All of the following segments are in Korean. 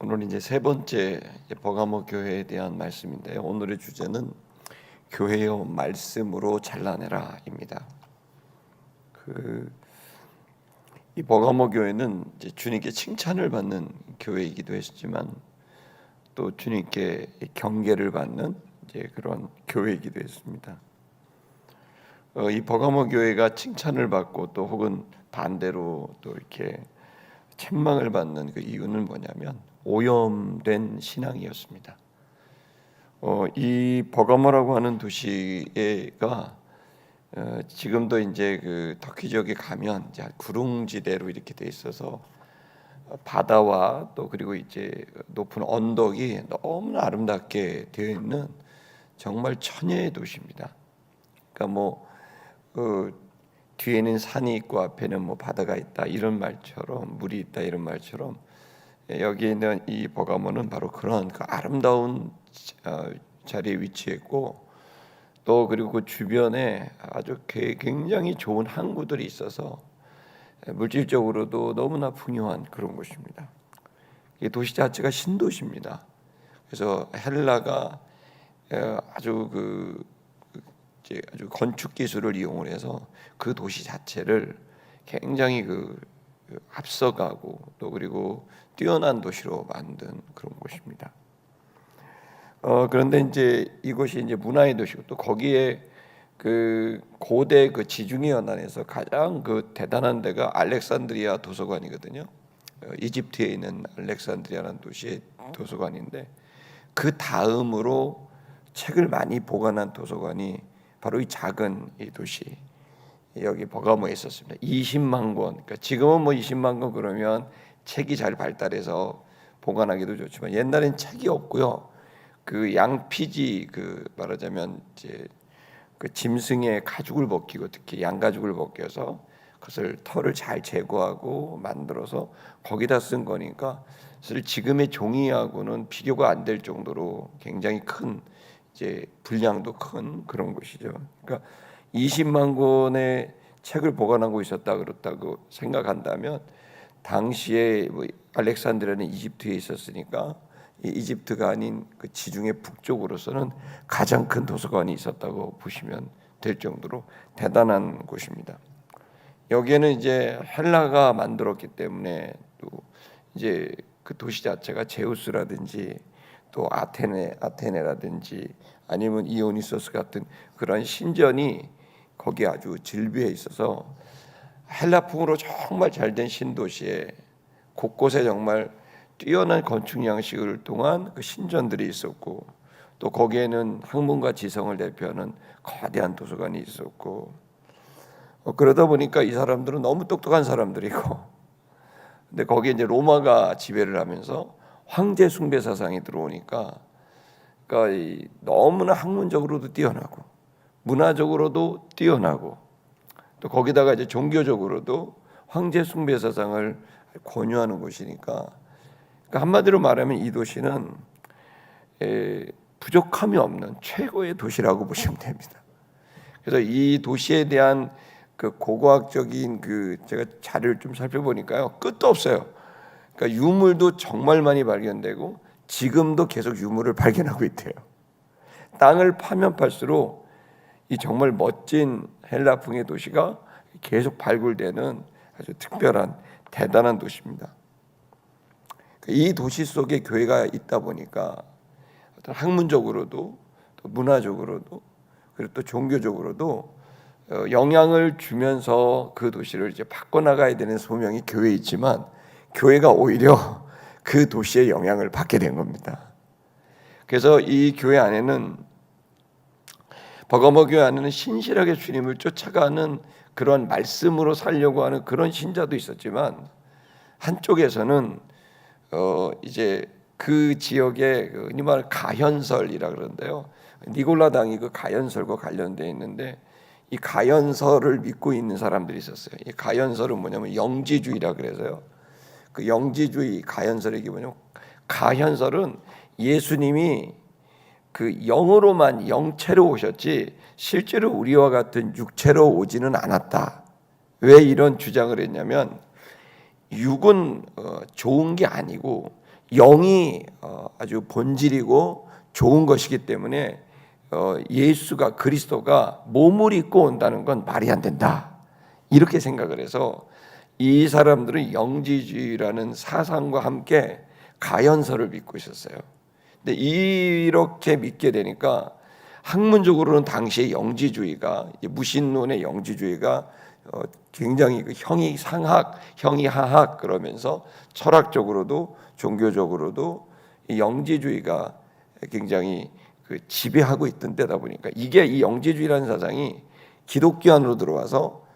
오늘 이제 세 번째 버가모 교회에 대한 말씀인데요. 오늘의 주제는 교회여 말씀으로 잘라내라입니다. 이 버가모 교회는 이제 주님께 칭찬을 받는 교회이기도 했지만 또 주님께 경계를 받는 이제 그런 교회이기도 했습니다. 이 버가모 교회가 칭찬을 받고 또 혹은 반대로 또 이렇게 책망을 받는 그 이유는 뭐냐면 오염된 신앙이었습니다. 이 버가모라고 하는 도시가 지금도 이제 그 터키 지역에 가면 이제 구릉지대로 이렇게 돼 있어서 바다와 또 그리고 이제 높은 언덕이 너무나 아름답게 되어 있는 정말 천혜의 도시입니다. 그러니까 뒤에는 산이 있고 앞에는 바다가 있다 이런 말처럼 물이 있다 이런 말처럼 여기 있는 이 버가모는 바로 그런 그 아름다운 자리에 위치했고 또 그리고 그 주변에 아주 굉장히 좋은 항구들이 있어서 물질적으로도 너무나 풍요한 그런 곳입니다. 이 도시 자체가 신도시입니다. 그래서 헬라가 아주 아주 건축 기술을 이용을 해서 그 도시 자체를 굉장히 앞서가고 또 그리고 뛰어난 도시로 만든 그런 곳입니다. 그런데 이제 이곳이 이제 문화의 도시고 또 거기에 그 고대 그 지중해 연안에서 가장 그 대단한 데가 알렉산드리아 도서관이거든요. 이집트에 있는 알렉산드리아라는 도시의 도서관인데 그 다음으로 책을 많이 보관한 도서관이 바로 이 작은 이 도시 여기 버가모에 있었습니다. 20만 권. 그러니까 지금은 20만 권 그러면 책이 잘 발달해서 보관하기도 좋지만 옛날엔 책이 없고요. 그 양피지 말하자면 이제 그 짐승의 가죽을 벗기고 특히 양 가죽을 벗겨서 그것을 털을 잘 제거하고 만들어서 거기다 쓴 거니까 사실 지금의 종이하고는 비교가 안 될 정도로 굉장히 큰 이제 분량도 큰 그런 곳이죠. 그러니까 20만 권의 책을 보관하고 있었다 그렇다고 생각한다면 당시에 알렉산드리아는 이집트에 있었으니까 이집트가 아닌 그 지중해 북쪽으로서는 가장 큰 도서관이 있었다고 보시면 될 정도로 대단한 곳입니다. 여기에는 이제 헬라가 만들었기 때문에 또 이제 그 도시 자체가 제우스라든지 또 아테네라든지 아니면 이오니소스 같은 그런 신전이 거기 아주 질비해 있어서 헬라풍으로 정말 잘된 신도시에 곳곳에 정말 뛰어난 건축 양식을 통한 그 신전들이 있었고 또 거기에는 학문과 지성을 대표하는 거대한 도서관이 있었고 그러다 보니까 이 사람들은 너무 똑똑한 사람들이고 근데 거기에 이제 로마가 지배를 하면서 황제 숭배 사상이 들어오니까 그러니까 너무나 학문적으로도 뛰어나고 문화적으로도 뛰어나고 또 거기다가 이제 종교적으로도 황제 숭배 사상을 권유하는 곳이니까 그러니까 한마디로 말하면 이 도시는 부족함이 없는 최고의 도시라고 보시면 됩니다. 그래서 이 도시에 대한 그 고고학적인 제가 자료를 좀 살펴보니까요 끝도 없어요. 그러니까 유물도 정말 많이 발견되고 지금도 계속 유물을 발견하고 있대요. 땅을 파면 팔수록 이 정말 멋진 헬라풍의 도시가 계속 발굴되는 아주 특별한 대단한 도시입니다. 이 도시 속에 교회가 있다 보니까 어떤 학문적으로도 또 문화적으로도 그리고 또 종교적으로도 영향을 주면서 그 도시를 이제 바꿔나가야 되는 소명이 교회에 있지만 교회가 오히려 그 도시의 영향을 받게 된 겁니다. 그래서 이 교회 안에는 버가모 교회 안에는 신실하게 주님을 쫓아가는 그런 말씀으로 살려고 하는 그런 신자도 있었지만 한쪽에서는 이제 그 지역에 흔히 말 가현설이라 그러는데요. 니골라당이 그 가현설과 관련되어 있는데 이 가현설을 믿고 있는 사람들이 있었어요. 이 가현설은 뭐냐면 영지주의라 그래서요. 그 영지주의 가현설이 뭐냐면 가현설은 예수님이 그 영으로만 영체로 오셨지 실제로 우리와 같은 육체로 오지는 않았다. 왜 이런 주장을 했냐면 육은 좋은 게 아니고 영이 아주 본질이고 좋은 것이기 때문에 예수가 그리스도가 몸을 입고 온다는 건 말이 안 된다. 이렇게 생각을 해서 이 사람들은 영지주의라는 사상과 함께 가연설을 믿고 있었어요. 근데 이렇게 믿게 되니까 학문적으로는 당시의 영지주의가 무신론의 영지주의가 굉장히 그 형이 상학, 형이 하학 그러면서 철학적으로도 종교적으로도 이 영지주의가 굉장히 그 지배하고 있던 때다 보니까 이게 이 영지주의라는 사상이 기독교 안으로 들어와서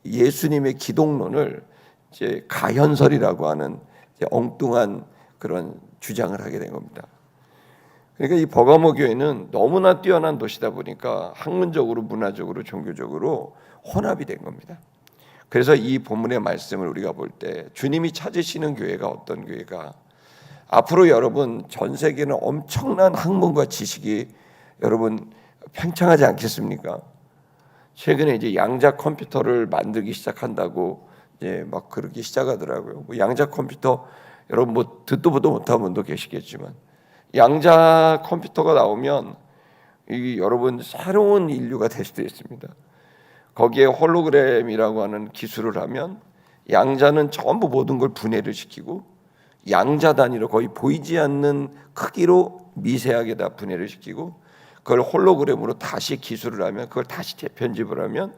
예수님의 기독론을 이제 가현설이라고 하는 이제 엉뚱한 그런 주장을 하게 된 겁니다. 그러니까 이 버가모 교회는 너무나 뛰어난 도시다 보니까 학문적으로, 문화적으로, 종교적으로 혼합이 된 겁니다. 그래서 이 본문의 말씀을 우리가 볼 때 주님이 찾으시는 교회가 어떤 교회가 앞으로 여러분 전 세계는 엄청난 학문과 지식이 여러분 팽창하지 않겠습니까? 최근에 이제 양자 컴퓨터를 만들기 시작한다고 이제 막 그러기 시작하더라고요. 뭐 양자 컴퓨터 여러분 뭐 듣도 보도 못한 분도 계시겠지만 양자 컴퓨터가 나오면 이 여러분 새로운 인류가 될 수도 있습니다. 거기에 홀로그램이라고 하는 기술을 하면 양자는 전부 모든 걸 분해를 시키고 양자 단위로 거의 보이지 않는 크기로 미세하게 다 분해를 시키고 그걸 홀로그램으로 다시 기술을 하면 그걸 다시 재편집을 하면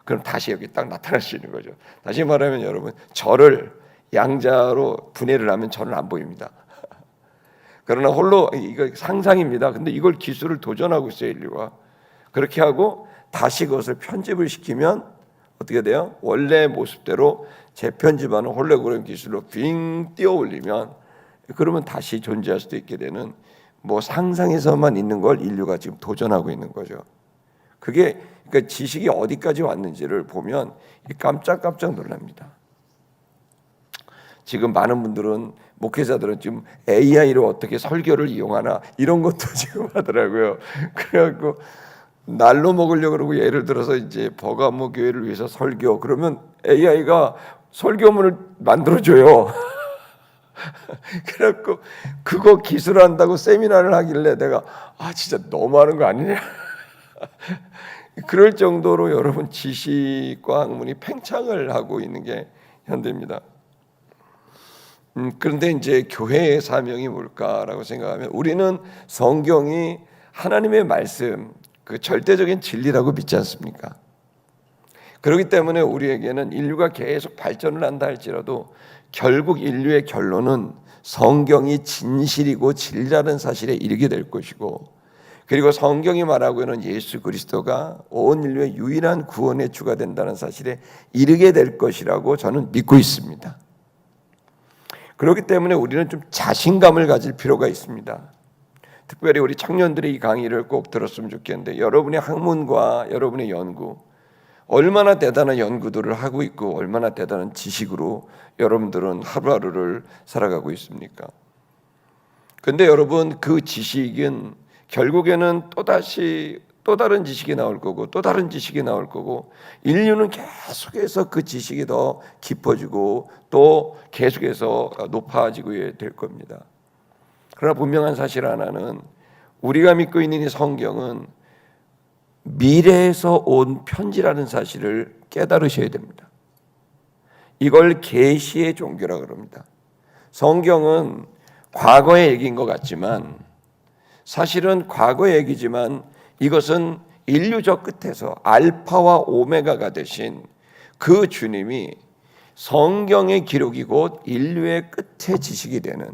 그럼 다시 여기 딱 나타날 수 있는 거죠. 다시 말하면 여러분 저를 양자로 분해를 하면 저는 안 보입니다. 그러나 이거 상상입니다. 근데 이걸 기술을 도전하고 있어요, 인류가. 그렇게 하고 다시 그것을 편집을 시키면 어떻게 돼요? 원래 모습대로 재편집하는 홀로그램 기술로 빙 띄어 올리면 그러면 다시 존재할 수도 있게 되는 뭐 상상에서만 있는 걸 인류가 지금 도전하고 있는 거죠. 그게 그러니까 지식이 어디까지 왔는지를 보면 깜짝깜짝 놀랍니다. 지금 많은 분들은 목회자들은 지금 AI로 어떻게 설교를 이용하나 이런 것도 지금 하더라고요. 그래갖고 날로 먹으려고 그러고 예를 들어서 이제 버가모 교회를 위해서 설교 그러면 AI가 설교문을 만들어줘요. 그래갖고 그거 기술한다고 세미나를 하길래 내가 진짜 너무하는 거 아니냐. 그럴 정도로 여러분 지식과 학문이 팽창을 하고 있는 게 현대입니다. 그런데 이제 교회의 사명이 뭘까라고 생각하면 우리는 성경이 하나님의 말씀, 그 절대적인 진리라고 믿지 않습니까? 그렇기 때문에 우리에게는 인류가 계속 발전을 한다 할지라도 결국 인류의 결론은 성경이 진실이고 진리라는 사실에 이르게 될 것이고 그리고 성경이 말하고 있는 예수 그리스도가 온 인류의 유일한 구원의 주가 된다는 사실에 이르게 될 것이라고 저는 믿고 있습니다. 그렇기 때문에 우리는 좀 자신감을 가질 필요가 있습니다. 특별히 우리 청년들이 이 강의를 꼭 들었으면 좋겠는데 여러분의 학문과 여러분의 연구 얼마나 대단한 연구들을 하고 있고 얼마나 대단한 지식으로 여러분들은 하루하루를 살아가고 있습니까? 근데 여러분 그 지식은 결국에는 또 다른 지식이 나올 거고 또 다른 지식이 나올 거고 인류는 계속해서 그 지식이 더 깊어지고 또 계속해서 높아지고 될 겁니다. 그러나 분명한 사실 하나는 우리가 믿고 있는 이 성경은 미래에서 온 편지라는 사실을 깨달으셔야 됩니다. 이걸 계시의 종교라고 그럽니다. 성경은 과거의 얘기인 것 같지만 사실은 과거의 얘기지만 이것은 인류적 끝에서 알파와 오메가가 되신 그 주님이 성경의 기록이 곧 인류의 끝의 지식이 되는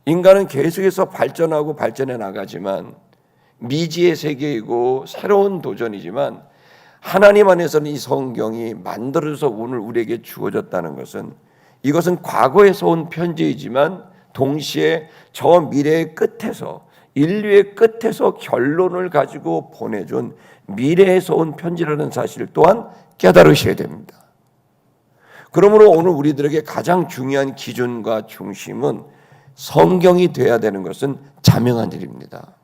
인간은 계속해서 발전하고 발전해 나가지만 미지의 세계이고 새로운 도전이지만 하나님 안에서는 이 성경이 만들어져서 오늘 우리에게 주어졌다는 것은 이것은 과거에서 온 편지이지만 동시에 저 미래의 끝에서 인류의 끝에서 결론을 가지고 보내준 미래에서 온 편지라는 사실 또한 깨달으셔야 됩니다. 그러므로 오늘 우리들에게 가장 중요한 기준과 중심은 성경이 돼야 되는 것은 자명한 일입니다.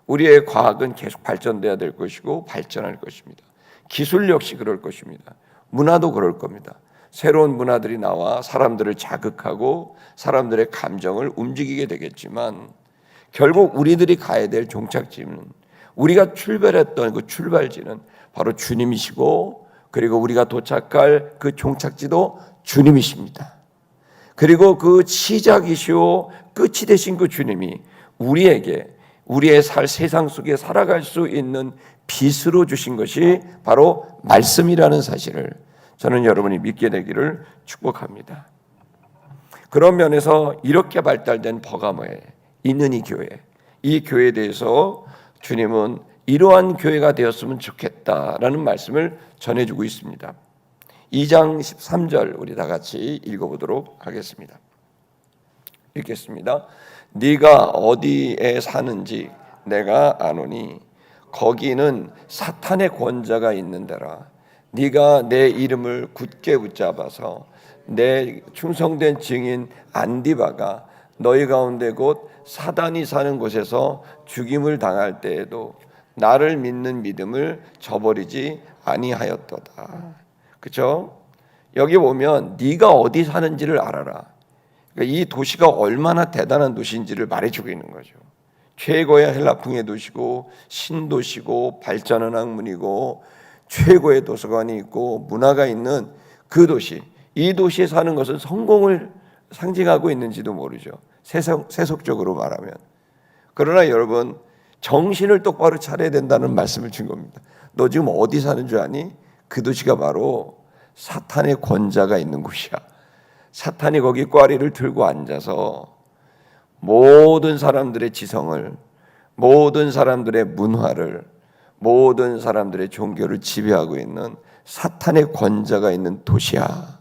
우리의 과학은 계속 발전돼야 될 것이고 발전할 것입니다. 기술 역시 그럴 것입니다. 문화도 그럴 겁니다. 새로운 문화들이 나와 사람들을 자극하고 사람들의 감정을 움직이게 되겠지만 결국 우리들이 가야 될 종착지는, 우리가 출발했던 그 출발지는 바로 주님이시고, 그리고 우리가 도착할 그 종착지도 주님이십니다. 그리고 그 시작이시오 끝이 되신 그 주님이 우리에게 우리의 세상 속에 살아갈 수 있는 빛으로 주신 것이 바로 말씀이라는 사실을 저는 여러분이 믿게 되기를 축복합니다. 그런 면에서 이렇게 발달된 버가모에 있는 이 교회에 대해서 주님은 이러한 교회가 되었으면 좋겠다라는 말씀을 전해주고 있습니다. 2장 13절 우리 다 같이 읽어보도록 하겠습니다. 읽겠습니다. 네가 어디에 사는지 내가 아노니 거기는 사탄의 권자가 있는 데라. 네가 내 이름을 굳게 붙잡아서 내 충성된 증인 안디바가 너희 가운데 곧 사단이 사는 곳에서 죽임을 당할 때에도 나를 믿는 믿음을 저버리지 아니하였도다. 그렇죠? 여기 보면 네가 어디 사는지를 알아라. 그러니까 이 도시가 얼마나 대단한 도시인지를 말해주고 있는 거죠. 최고의 헬라풍의 도시고 신도시고 발전한 학문이고 최고의 도서관이 있고 문화가 있는 그 도시, 이 도시에 사는 것은 성공을 상징하고 있는지도 모르죠. 세속적으로 말하면. 그러나 여러분, 정신을 똑바로 차려야 된다는 말씀을 준 겁니다. 너 지금 어디 사는 줄 아니? 그 도시가 바로 사탄의 권자가 있는 곳이야. 사탄이 거기 꽈리를 들고 앉아서 모든 사람들의 지성을, 모든 사람들의 문화를, 모든 사람들의 종교를 지배하고 있는 사탄의 권자가 있는 도시야.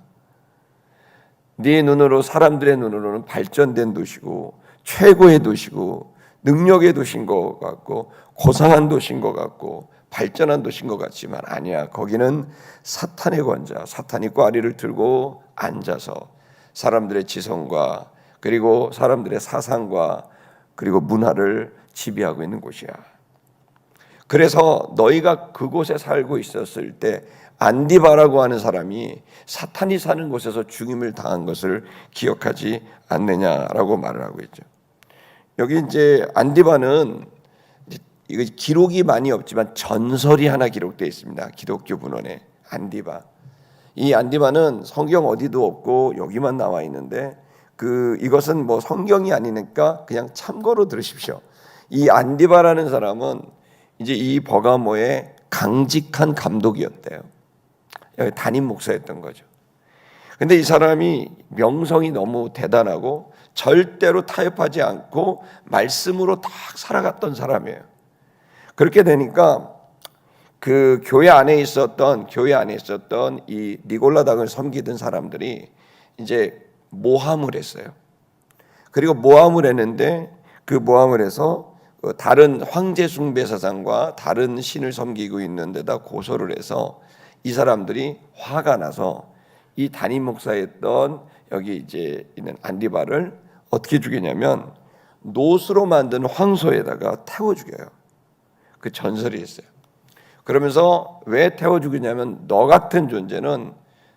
네 눈으로, 사람들의 눈으로는 발전된 도시고 최고의 도시고 능력의 도시인 것 같고 고상한 도시인 것 같고 발전한 도시인 것 같지만 아니야. 거기는 사탄의 권자, 사탄이 꽈리를 들고 앉아서 사람들의 지성과 그리고 사람들의 사상과 그리고 문화를 지배하고 있는 곳이야. 그래서 너희가 그곳에 살고 있었을 때 안디바라고 하는 사람이 사탄이 사는 곳에서 죽임을 당한 것을 기억하지 않느냐라고 말을 하고 있죠. 여기 이제 안디바는 이거 기록이 많이 없지만 전설이 하나 기록되어 있습니다. 기독교 문헌에 안디바. 이 안디바는 성경 어디도 없고 여기만 나와 있는데 이것은 뭐 성경이 아니니까 그냥 참고로 들으십시오. 이 안디바라는 사람은 이제 이 버가모의 강직한 감독이었대요. 담임 목사였던 거죠. 근데 이 사람이 명성이 너무 대단하고 절대로 타협하지 않고 말씀으로 딱 살아갔던 사람이에요. 그렇게 되니까 그 교회 안에 있었던 이 니골라당을 섬기던 사람들이 이제 모함을 했어요. 그리고 모함을 했는데 그 모함을 해서 다른 황제 숭배 사상과 다른 신을 섬기고 있는 데다 고소를 해서 이 사람들이 화가 나서 이 담임 목사였던 여기 이제 있는 안디바를 어떻게 죽이냐면 노스로 만든 황소에다가 태워 죽여요. 그 전설이 있어요. 그러면서 왜 태워 죽이냐면 너 같은 존재는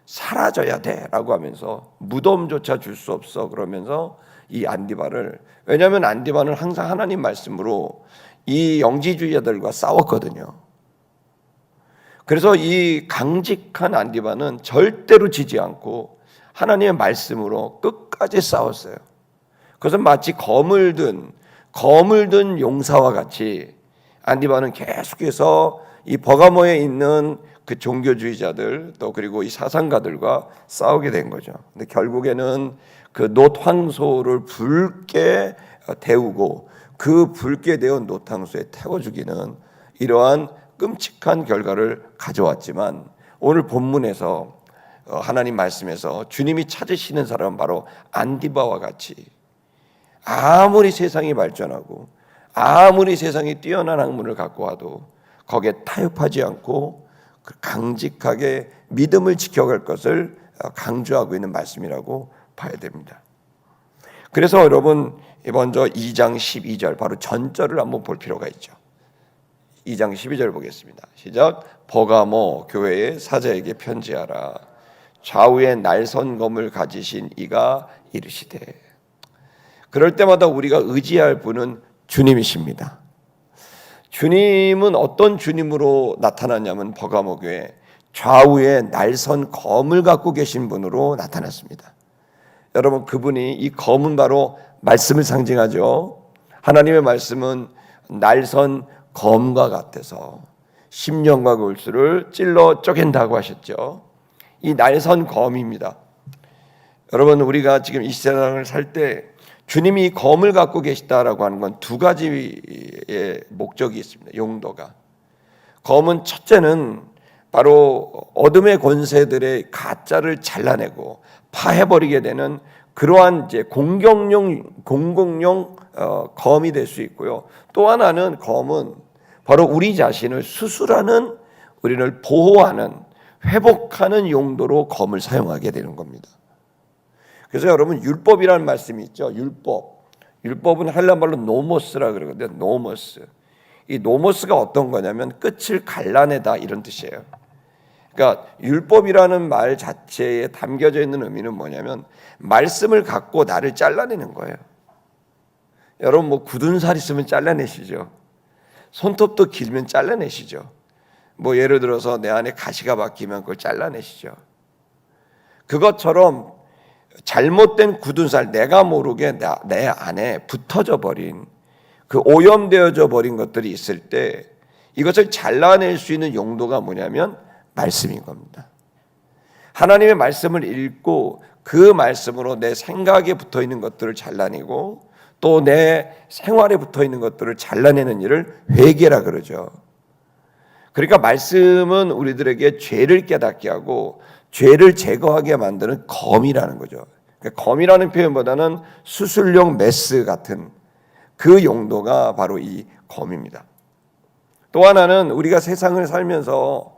사라져야 돼라고 하면서 무덤조차 줄 수 없어 그러면서 이 안디바를, 왜냐하면 안디바는 항상 하나님 말씀으로 이 영지주의자들과 싸웠거든요. 그래서 이 강직한 안디바는 절대로 지지 않고 하나님의 말씀으로 끝까지 싸웠어요. 그것은 마치 검을 든 용사와 같이 안디바는 계속해서 이 버가모에 있는 그 종교주의자들 또 그리고 이 사상가들과 싸우게 된 거죠. 근데 결국에는 그 놋황소를 붉게 데우고 그 붉게 데운 놋황소에 태워 죽이는 이러한 끔찍한 결과를 가져왔지만 오늘 본문에서 하나님 말씀에서 주님이 찾으시는 사람은 바로 안디바와 같이 아무리 세상이 발전하고 아무리 세상이 뛰어난 학문을 갖고 와도 거기에 타협하지 않고 강직하게 믿음을 지켜갈 것을 강조하고 있는 말씀이라고 봐야 됩니다. 그래서 여러분 먼저 2장 12절 바로 전절을 한번 볼 필요가 있죠. 2장 12절 보겠습니다. 시작. 버가모 교회의 사자에게 편지하라. 좌우에 날선 검을 가지신 이가 이르시되. 그럴 때마다 우리가 의지할 분은 주님이십니다. 주님은 어떤 주님으로 나타났냐면 버가모교에 좌우에 날선 검을 갖고 계신 분으로 나타났습니다. 여러분, 그분이, 이 검은 바로 말씀을 상징하죠. 하나님의 말씀은 날선 검과 같아서 심령과 골수를 찔러 쪼갠다고 하셨죠. 이 날선 검입니다. 여러분, 우리가 지금 이 세상을 살 때 주님이 검을 갖고 계시다라고 하는 건 두 가지의 목적이 있습니다. 용도가. 검은 첫째는 바로 어둠의 권세들의 가짜를 잘라내고 파해버리게 되는 그러한 이제 공공용 검이 될 수 있고요. 또 하나는 검은 바로 우리 자신을 수술하는, 우리를 보호하는, 회복하는 용도로 검을 사용하게 되는 겁니다. 그래서 여러분, 율법이라는 말씀이 있죠. 율법은 헬라말로 노모스라 그러거든요. 노모스. 이 노모스가 어떤 거냐면 끝을 갈라내다, 이런 뜻이에요. 그러니까 율법이라는 말 자체에 담겨져 있는 의미는 뭐냐면 말씀을 갖고 나를 잘라내는 거예요. 여러분, 뭐 굳은 살 있으면 잘라내시죠. 손톱도 길면 잘라내시죠. 뭐 예를 들어서 내 안에 가시가 박히면 그걸 잘라내시죠. 그것처럼 잘못된 굳은 살, 내가 모르게 내 안에 붙어져 버린, 그 오염되어져 버린 것들이 있을 때 이것을 잘라낼 수 있는 용도가 뭐냐면 말씀인 겁니다. 하나님의 말씀을 읽고 그 말씀으로 내 생각에 붙어 있는 것들을 잘라내고 또 내 생활에 붙어 있는 것들을 잘라내는 일을 회개라 그러죠. 그러니까 말씀은 우리들에게 죄를 깨닫게 하고 죄를 제거하게 만드는 검이라는 거죠. 그러니까 검이라는 표현보다는 수술용 메스 같은 그 용도가 바로 이 검입니다. 또 하나는 우리가 세상을 살면서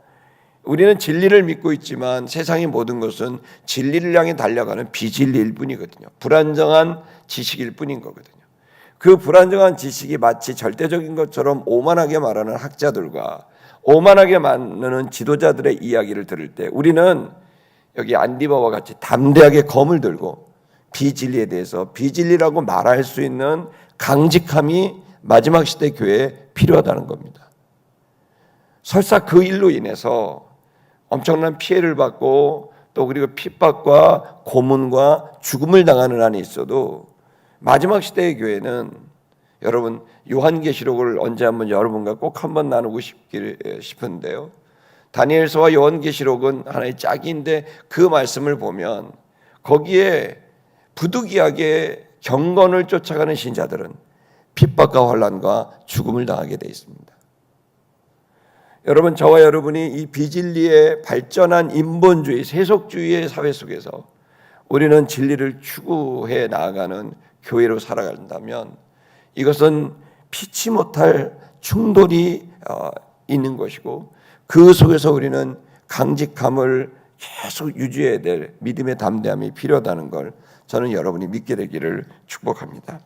우리는 진리를 믿고 있지만 세상의 모든 것은 진리를 향해 달려가는 비진리일 뿐이거든요. 불안정한 지식일 뿐인 거거든요. 그 불안정한 지식이 마치 절대적인 것처럼 오만하게 말하는 학자들과 오만하게 말하는 지도자들의 이야기를 들을 때 우리는 여기 안디바와 같이 담대하게 검을 들고 비진리에 대해서 비진리라고 말할 수 있는 강직함이 마지막 시대 교회에 필요하다는 겁니다. 설사 그 일로 인해서 엄청난 피해를 받고 또 그리고 핍박과 고문과 죽음을 당하는 한이 있어도 마지막 시대의 교회는, 여러분 요한계시록을 언제 한번 여러분과 꼭 한번 나누고 싶은데요. 다니엘서와 요한계시록은 하나의 짝인데 그 말씀을 보면 거기에 부득이하게 경건을 쫓아가는 신자들은 핍박과 환난과 죽음을 당하게 되어 있습니다. 여러분, 저와 여러분이 이 비진리의 발전한 인본주의, 세속주의의 사회 속에서 우리는 진리를 추구해 나아가는 교회로 살아간다면 이것은 피치 못할 충돌이 있는 것이고 그 속에서 우리는 강직함을 계속 유지해야 될 믿음의 담대함이 필요하다는 걸 저는 여러분이 믿게 되기를 축복합니다.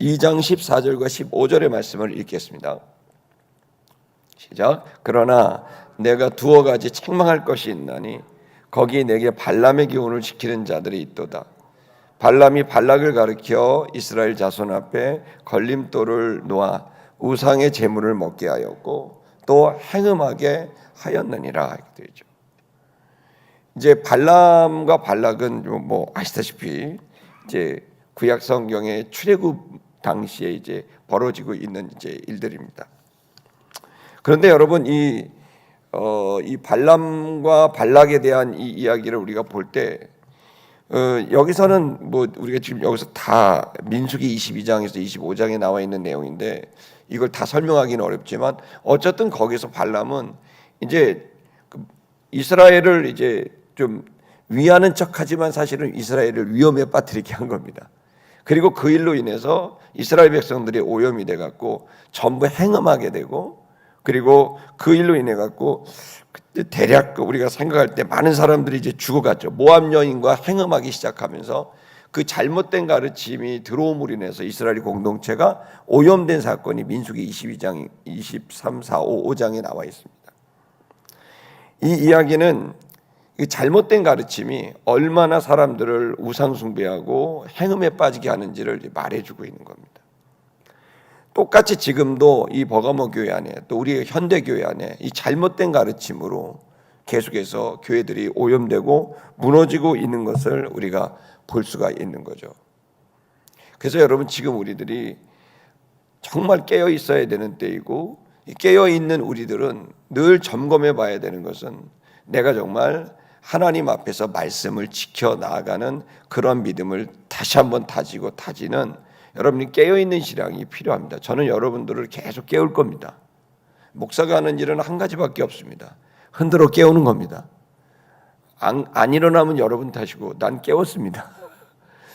2장 14절과 15절의 말씀을 읽겠습니다. 시작. 그러나 내가 두어 가지 책망할 것이 있나니 거기 내게 발람의 교훈을 지키는 자들이 있도다. 발람이 발락을 가리켜 이스라엘 자손 앞에 걸림돌을 놓아 우상의 제물을 먹게 하였고 또 행음하게 하였느니라. 되죠. 이제 발람과 발락은 뭐 아시다시피 이제 구약 성경의 출애굽 당시에 이제 벌어지고 있는 이제 일들입니다. 그런데 여러분, 이 발람과 발락에 대한 이 이야기를 우리가 볼 때 여기서는 뭐 우리가 지금 여기서 다 민수기 22장에서 25장에 나와 있는 내용인데 이걸 다 설명하기는 어렵지만 어쨌든 거기서 발람은 이제 이스라엘을 이제 좀 위하는 척하지만 사실은 이스라엘을 위험에 빠뜨리게 한 겁니다. 그리고 그 일로 인해서 이스라엘 백성들이 오염이 돼 갖고 전부 행음하게 되고 그리고 그 일로 인해 갖고 그때 대략 우리가 생각할 때 많은 사람들이 이제 죽어갔죠. 모압 여인과 행음하기 시작하면서 그 잘못된 가르침이 들어옴으로 인해서 이스라엘 공동체가 오염된 사건이 민수기 22장, 23, 4, 5장에 나와 있습니다. 이 이야기는 이 잘못된 가르침이 얼마나 사람들을 우상숭배하고 행음에 빠지게 하는지를 말해주고 있는 겁니다. 똑같이 지금도 이 버가모 교회 안에 또 우리 현대 교회 안에 이 잘못된 가르침으로 계속해서 교회들이 오염되고 무너지고 있는 것을 우리가 볼 수가 있는 거죠. 그래서 여러분, 지금 우리들이 정말 깨어 있어야 되는 때이고, 깨어 있는 우리들은 늘 점검해 봐야 되는 것은 내가 정말 하나님 앞에서 말씀을 지켜 나아가는 그런 믿음을 다시 한번 다지는 여러분이 깨어있는 신앙이 필요합니다. 저는 여러분들을 계속 깨울 겁니다. 목사가 하는 일은 한 가지밖에 없습니다. 흔들어 깨우는 겁니다. 안 일어나면 여러분 탓이고 난 깨웠습니다.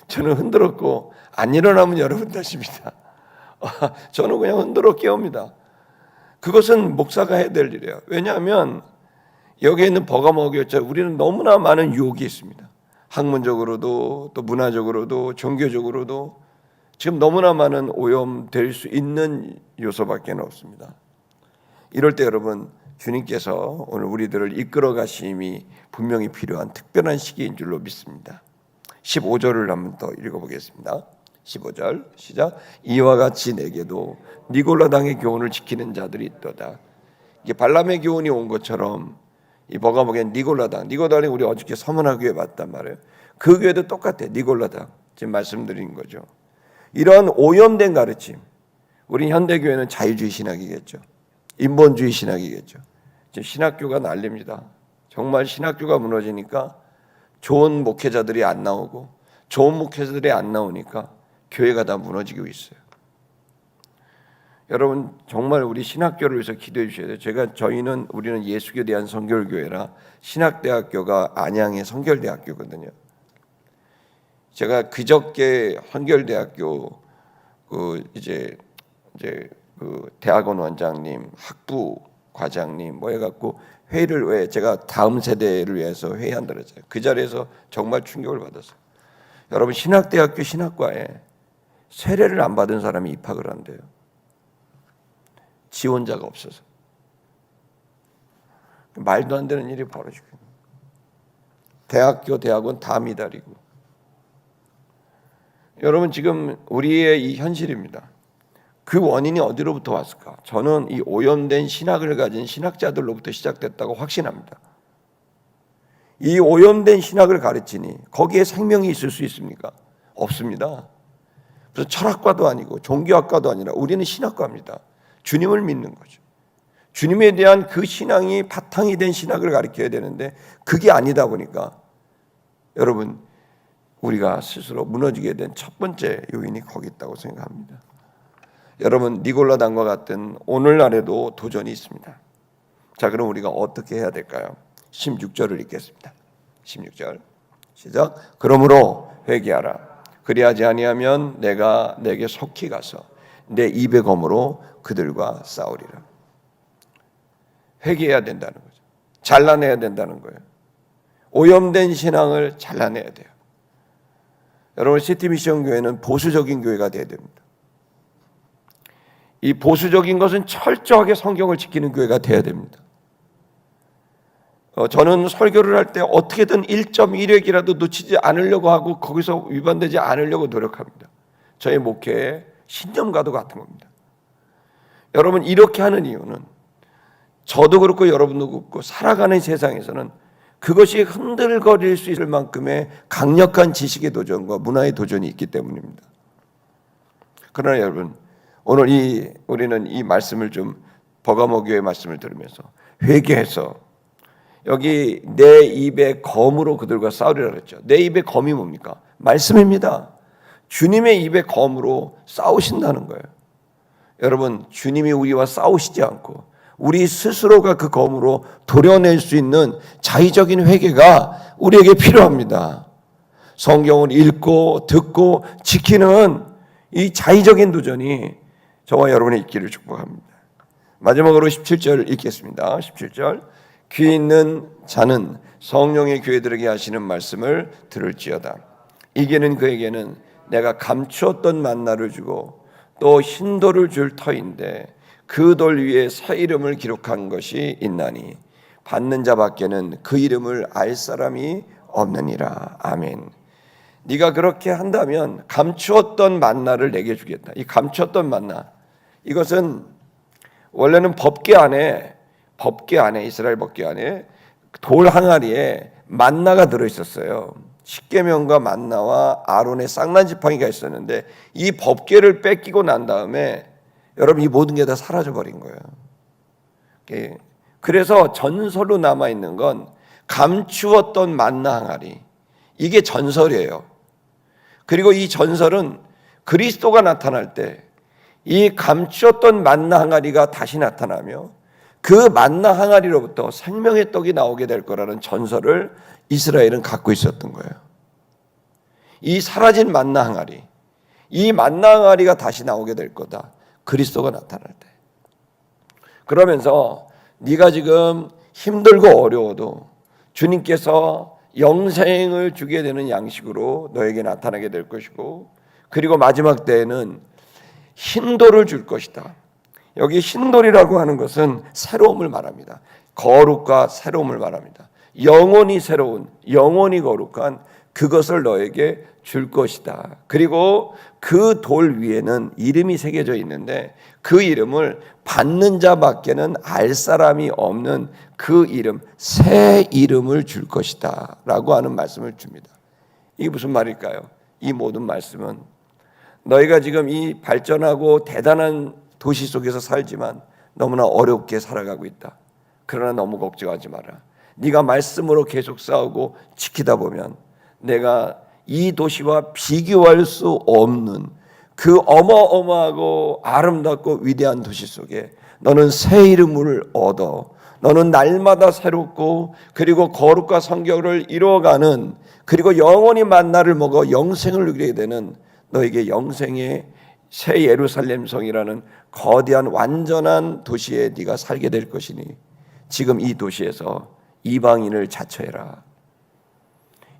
저는 흔들었고 안 일어나면 여러분 탓입니다. 저는 그냥 흔들어 깨웁니다. 그것은 목사가 해야 될 일이에요. 왜냐하면 여기에 있는 버가모 교회처럼 우리는 너무나 많은 유혹이 있습니다. 학문적으로도 또 문화적으로도 종교적으로도 지금 너무나 많은 오염될 수 있는 요소밖에 없습니다. 이럴 때 여러분, 주님께서 오늘 우리들을 이끌어 가심이 분명히 필요한 특별한 시기인 줄로 믿습니다. 15절을 한번 더 읽어보겠습니다. 15절 시작. 이와 같이 내게도 니골라당의 교훈을 지키는 자들이 있도다. 이게 발람의 교훈이 온 것처럼 이 버가모교회 니골라당이 우리 어저께 서문화교회 봤단 말이에요. 그 교회도 똑같아. 니골라당 지금 말씀드린 거죠. 이런 오염된 가르침, 우리 현대교회는 자유주의 신학이겠죠. 인본주의 신학이겠죠. 지금 신학교가 난립니다. 정말 신학교가 무너지니까 좋은 목회자들이 안 나오고, 좋은 목회자들이 안 나오니까 교회가 다 무너지고 있어요. 여러분, 정말 우리 신학교를 위해서 기도해 주셔야 돼요. 우리는 예수교에 대한 선결교회라 신학대학교가 안양의 선결대학교거든요. 제가 그저께 선결대학교 이제 그 대학원 원장님, 학부 과장님 뭐 해갖고 회의를 왜 제가 다음 세대를 위해서 회의한다 그랬어요. 그 자리에서 정말 충격을 받았어요. 여러분, 신학대학교 신학과에 세례를 안 받은 사람이 입학을 한대요. 지원자가 없어서. 말도 안 되는 일이 벌어지고, 대학원 다 미달이고. 여러분, 지금 우리의 이 현실입니다. 그 원인이 어디로부터 왔을까? 저는 이 오염된 신학을 가진 신학자들로부터 시작됐다고 확신합니다. 이 오염된 신학을 가르치니 거기에 생명이 있을 수 있습니까? 없습니다. 그래서 철학과도 아니고 종교학과도 아니라 우리는 신학과입니다. 주님을 믿는 거죠. 주님에 대한 그 신앙이 바탕이 된 신학을 가르쳐야 되는데 그게 아니다 보니까 여러분, 우리가 스스로 무너지게 된 첫 번째 요인이 거기 있다고 생각합니다. 여러분, 니골라당과 같은 오늘날에도 도전이 있습니다. 자, 그럼 우리가 어떻게 해야 될까요? 16절을 읽겠습니다. 16절 시작. 그러므로 회개하라. 그리하지 아니하면 내가 내게 속히 가서 내 입의 검으로 그들과 싸우리라. 회개해야 된다는 거죠. 잘라내야 된다는 거예요. 오염된 신앙을 잘라내야 돼요. 여러분, 시티미션 교회는 보수적인 교회가 돼야 됩니다. 이 보수적인 것은 철저하게 성경을 지키는 교회가 돼야 됩니다. 저는 설교를 할 때 어떻게든 1.1획이라도 놓치지 않으려고 하고 거기서 위반되지 않으려고 노력합니다. 저의 목회의 신념과도 같은 겁니다. 여러분, 이렇게 하는 이유는 저도 그렇고 여러분도 그렇고 살아가는 세상에서는 그것이 흔들거릴 수 있을 만큼의 강력한 지식의 도전과 문화의 도전이 있기 때문입니다. 그러나 여러분, 오늘 우리는 이 말씀을 좀 버가모 교회의 말씀을 들으면서 회개해서 여기 내 입의 검으로 그들과 싸우리라 그랬죠. 내 입의 검이 뭡니까? 말씀입니다. 주님의 입의 검으로 싸우신다는 거예요. 여러분, 주님이 우리와 싸우시지 않고 우리 스스로가 그 검으로 도려낼 수 있는 자의적인 회개가 우리에게 필요합니다. 성경을 읽고 듣고 지키는 이 자의적인 도전이 저와 여러분의 있기를 축복합니다. 마지막으로 17절 읽겠습니다. 17절 귀 있는 자는 성령의 교회들에게 하시는 말씀을 들을지어다. 이게는 그에게는 내가 감추었던 만나를 주고 또 흰돌을 줄 터인데 그 돌 위에 새 이름을 기록한 것이 있나니 받는 자밖에는 그 이름을 알 사람이 없느니라. 아멘. 네가 그렇게 한다면 감추었던 만나를 내게 주겠다. 이 감추었던 만나, 이것은 원래는 법궤 안에 이스라엘 법궤 안에 돌 항아리에 만나가 들어 있었어요. 십계명과 만나와 아론의 쌍난 지팡이가 있었는데 이 법궤를 뺏기고 난 다음에 여러분 이 모든 게 다 사라져 버린 거예요. 그래서 전설로 남아 있는 건 감추었던 만나 항아리, 이게 전설이에요. 그리고 이 전설은 그리스도가 나타날 때 이 감추었던 만나 항아리가 다시 나타나며 그 만나 항아리로부터 생명의 떡이 나오게 될 거라는 전설을 이스라엘은 갖고 있었던 거예요. 이 사라진 만나 항아리, 이 만나 항아리가 다시 나오게 될 거다. 그리스도가 나타날 때. 그러면서 네가 지금 힘들고 어려워도 주님께서 영생을 주게 되는 양식으로 너에게 나타나게 될 것이고, 그리고 마지막 때에는 흰돌을 줄 것이다. 여기 흰돌이라고 하는 것은 새로움을 말합니다. 거룩과 새로움을 말합니다. 영원히 새로운, 영원히 거룩한 그것을 너에게 줄 것이다. 그리고 그 돌 위에는 이름이 새겨져 있는데 그 이름을 받는 자밖에는 알 사람이 없는 그 이름, 새 이름을 줄 것이다 라고 하는 말씀을 줍니다. 이게 무슨 말일까요? 이 모든 말씀은 너희가 지금 이 발전하고 대단한 도시 속에서 살지만 너무나 어렵게 살아가고 있다. 그러나 너무 걱정하지 마라. 네가 말씀으로 계속 싸우고 지키다 보면 내가 이 도시와 비교할 수 없는 그 어마어마하고 아름답고 위대한 도시 속에 너는 새 이름을 얻어 너는 날마다 새롭고 그리고 거룩과 성결을 이루어가는, 그리고 영원히 만나를 먹어 영생을 누리게 되는 너에게 영생의 새 예루살렘 성이라는 거대한 완전한 도시에 네가 살게 될 것이니 지금 이 도시에서 이방인을 자처해라.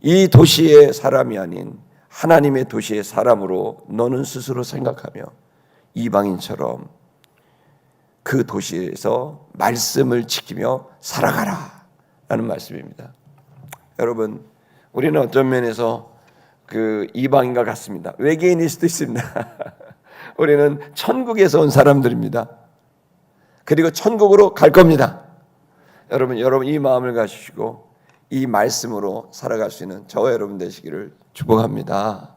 이 도시의 사람이 아닌 하나님의 도시의 사람으로 너는 스스로 생각하며 이방인처럼 그 도시에서 말씀을 지키며 살아가라 라는 말씀입니다. 여러분, 우리는 어떤 면에서 그 이방인과 같습니다. 외계인일 수도 있습니다. 우리는 천국에서 온 사람들입니다. 그리고 천국으로 갈 겁니다. 여러분 이 마음을 가지시고 이 말씀으로 살아갈 수 있는 저와 여러분 되시기를 축복합니다.